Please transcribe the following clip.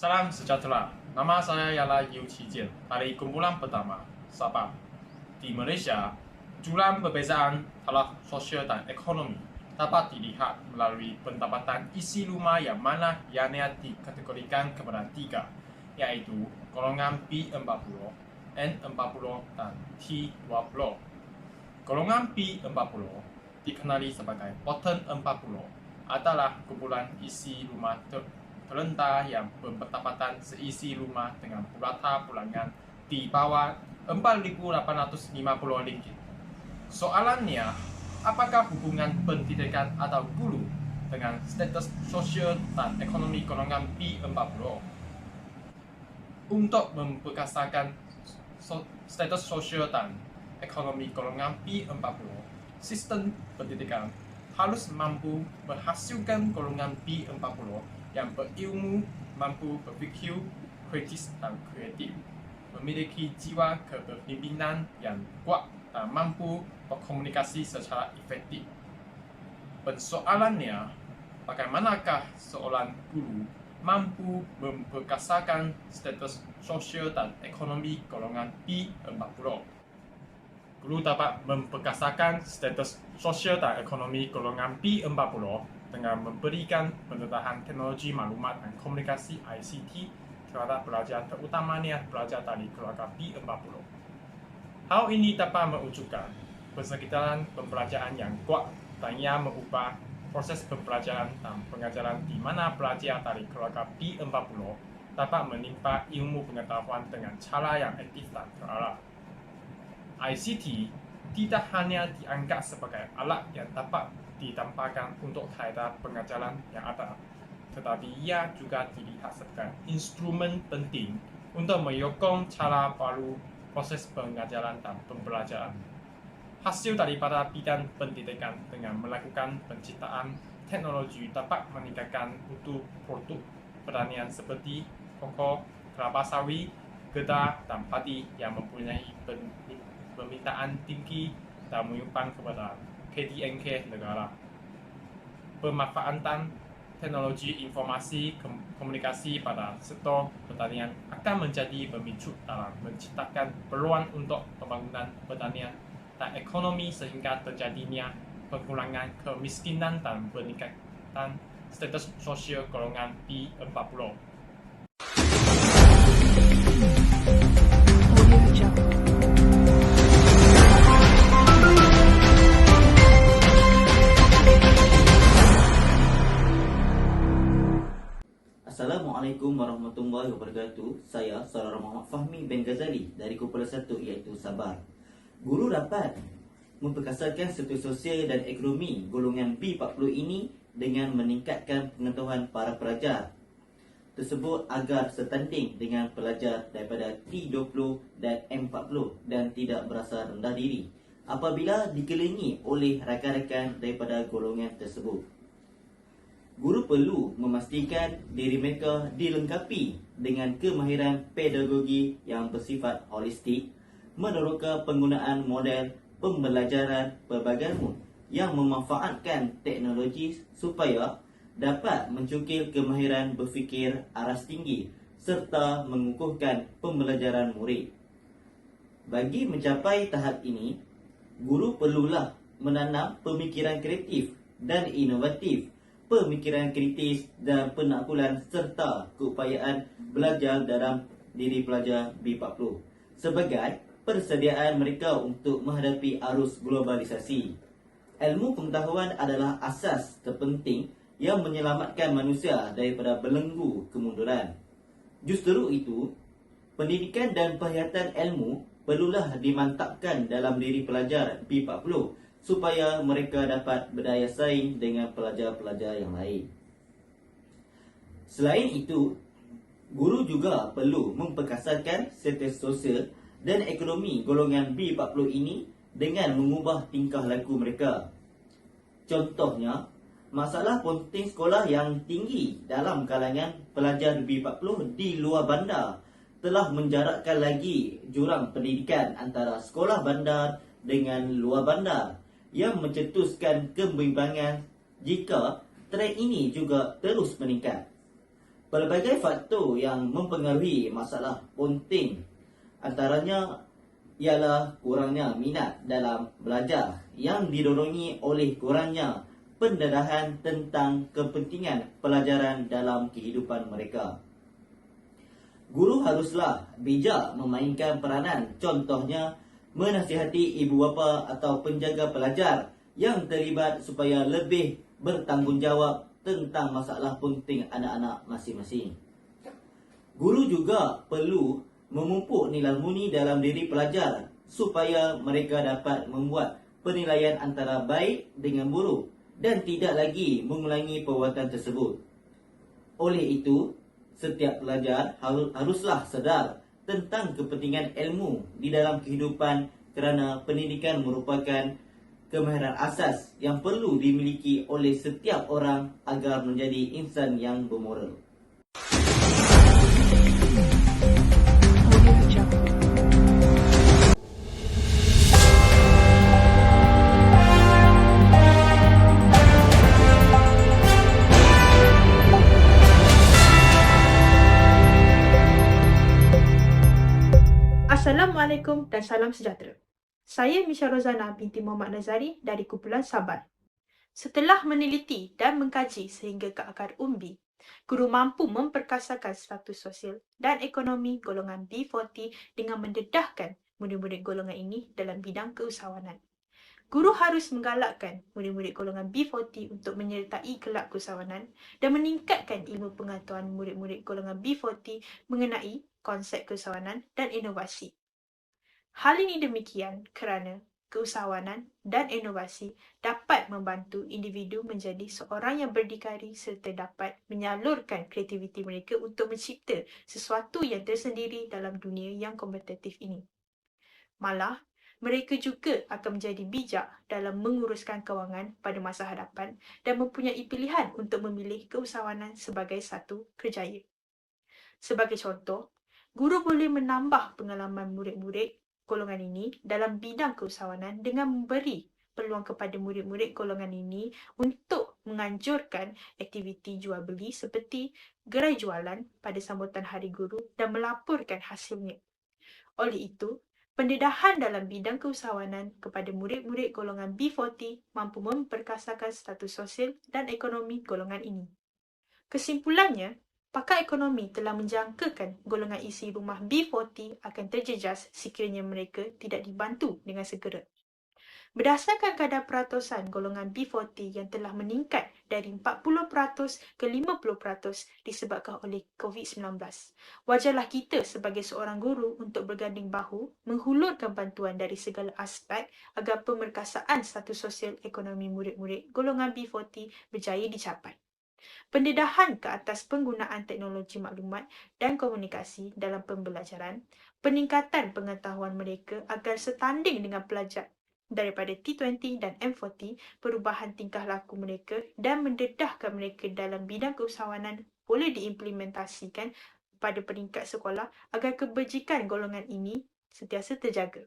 Salam sejahtera. Nama saya ialah Yu Qijian dari kumpulan pertama, Sabah. Di Malaysia, jurang perbezaan taraf sosial dan ekonomi dapat dilihat melalui pendapatan isi rumah yang mana ianya dikategorikan kepada tiga, yaitu golongan B40, N40, dan T20. Golongan B40 dikenali sebagai bottom 40 adalah kumpulan isi rumah terendah yang berpendapatan seisi rumah dengan purata bulanan di bawah RM4,850. Soalannya, apakah hubungan pendidikan atau guru dengan status sosial dan ekonomi golongan B40? Untuk memperkasakan status sosial dan ekonomi golongan B40, sistem pendidikan harus mampu menghasilkan golongan B40 yang berilmu, mampu berfikir kritis dan kreatif, memiliki jiwa kepemimpinan yang kuat dan mampu berkomunikasi secara efektif. Persoalannya, bagaimanakah seorang guru mampu memperkasakan status sosial dan ekonomi golongan B40? Guru dapat memperkasakan status sosial dan ekonomi golongan B40 dengan memberikan pendedahan teknologi maklumat dan komunikasi ICT terhadap pelajar, terutamanya pelajar dari keluarga B40. Hal ini dapat mewujudkan persekitaran pembelajaran yang kuat dan ia mengubah proses pembelajaran dan pengajaran di mana pelajar dari keluarga B40 dapat menimba ilmu pengetahuan dengan cara yang aktif dan terarah. ICT tidak hanya dianggap sebagai alat yang dapat ditambahkan untuk kaedah pengajaran yang ada, tetapi ia juga dilihat sebagai instrumen penting untuk menyokong cara baru proses pengajaran dan pembelajaran. Hasil daripada bidang pendidikan dengan melakukan penciptaan teknologi dapat meningkatkan mutu produk pertanian seperti koko, kelapa sawit, kedah, dan padi yang mempunyai permintaan tinggi dan menyumbang kepada KDNK negara. Pemanfaatan teknologi informasi komunikasi pada sektor pertanian akan menjadi pemicu dalam menciptakan peluang untuk pembangunan pertanian dan ekonomi sehingga terjadinya pengurangan kemiskinan dan peningkatan status sosial golongan B40. Assalamualaikum warahmatullahi wabarakatuh. Saya Saudara Muhammad Fahmi bin Ghazali dari Kumpulan 1 iaitu Sabah. Guru dapat memperkasakan status sosial dan ekonomi golongan B40 ini dengan meningkatkan pengetahuan para pelajar tersebut agar setanding dengan pelajar daripada T20 dan M40 dan tidak berasa rendah diri apabila dikelilingi oleh rakan-rakan daripada golongan tersebut. Guru perlu memastikan diri mereka dilengkapi dengan kemahiran pedagogi yang bersifat holistik, meneroka penggunaan model pembelajaran berbagai yang memanfaatkan teknologi supaya dapat mencukil kemahiran berfikir aras tinggi serta mengukuhkan pembelajaran murid. Bagi mencapai tahap ini, guru perlulah menanam pemikiran kreatif dan inovatif, pemikiran kritis dan penakbulan serta keupayaan belajar dalam diri pelajar B40 sebagai persediaan mereka untuk menghadapi arus globalisasi. Ilmu pengetahuan adalah asas terpenting yang menyelamatkan manusia daripada belenggu kemunduran. Justru itu, pendidikan dan penghayatan ilmu perlulah dimantapkan dalam diri pelajar B40 supaya mereka dapat berdaya saing dengan pelajar-pelajar yang lain. Selain itu, guru juga perlu memperkasakan status sosial dan ekonomi golongan B40 ini dengan mengubah tingkah laku mereka. Contohnya, masalah puting sekolah yang tinggi dalam kalangan pelajar B40 di luar bandar telah menjarakkan lagi jurang pendidikan antara sekolah bandar dengan luar bandar yang mencetuskan kebimbangan jika trend ini juga terus meningkat. Pelbagai faktor yang mempengaruhi masalah ponting antaranya ialah kurangnya minat dalam belajar yang didorongi oleh kurangnya pendedahan tentang kepentingan pelajaran dalam kehidupan mereka. Guru haruslah bijak memainkan peranan, contohnya menasihati ibu bapa atau penjaga pelajar yang terlibat supaya lebih bertanggungjawab tentang masalah penting anak-anak masing-masing. Guru juga perlu memupuk nilai murni dalam diri pelajar supaya mereka dapat membuat penilaian antara baik dengan buruk dan tidak lagi mengulangi perbuatan tersebut. Oleh itu, setiap pelajar haruslah sedar tentang kepentingan ilmu di dalam kehidupan kerana pendidikan merupakan kemahiran asas yang perlu dimiliki oleh setiap orang agar menjadi insan yang bermoral. Assalamualaikum dan salam sejahtera. Saya Misha Rozana binti Muhammad Nazari dari kumpulan Sabar. Setelah meneliti dan mengkaji sehingga ke akar umbi, guru mampu memperkasakan status sosial dan ekonomi golongan B40 dengan mendedahkan murid-murid golongan ini dalam bidang keusahawanan. Guru harus menggalakkan murid-murid golongan B40 untuk menyertai kelab keusahawanan dan meningkatkan ilmu pengetahuan murid-murid golongan B40 mengenai konsep keusahawanan dan inovasi. Hal ini demikian kerana keusahawanan dan inovasi dapat membantu individu menjadi seorang yang berdikari serta dapat menyalurkan kreativiti mereka untuk mencipta sesuatu yang tersendiri dalam dunia yang kompetitif ini. Malah, mereka juga akan menjadi bijak dalam menguruskan kewangan pada masa hadapan dan mempunyai pilihan untuk memilih keusahawanan sebagai satu kerjaya. Sebagai contoh, guru boleh menambah pengalaman murid-murid golongan ini dalam bidang keusahawanan dengan memberi peluang kepada murid-murid golongan ini untuk menganjurkan aktiviti jual beli seperti gerai jualan pada sambutan Hari Guru dan melaporkan hasilnya. Oleh itu, pendedahan dalam bidang keusahawanan kepada murid-murid golongan B40 mampu memperkasakan status sosial dan ekonomi golongan ini. Kesimpulannya, pakar ekonomi telah menjangkakan golongan isi rumah B40 akan terjejas sekiranya mereka tidak dibantu dengan segera. Berdasarkan kadar peratusan golongan B40 yang telah meningkat dari 40% ke 50% disebabkan oleh COVID-19, wajarlah kita sebagai seorang guru untuk berganding bahu menghulurkan bantuan dari segala aspek agar pemerkasaan status sosial ekonomi murid-murid golongan B40 berjaya dicapai. Pendedahan ke atas penggunaan teknologi maklumat dan komunikasi dalam pembelajaran, peningkatan pengetahuan mereka agar setanding dengan pelajar daripada T20 dan M40, perubahan tingkah laku mereka dan mendedahkan mereka dalam bidang keusahawanan boleh diimplementasikan pada peringkat sekolah agar kebajikan golongan ini sentiasa terjaga.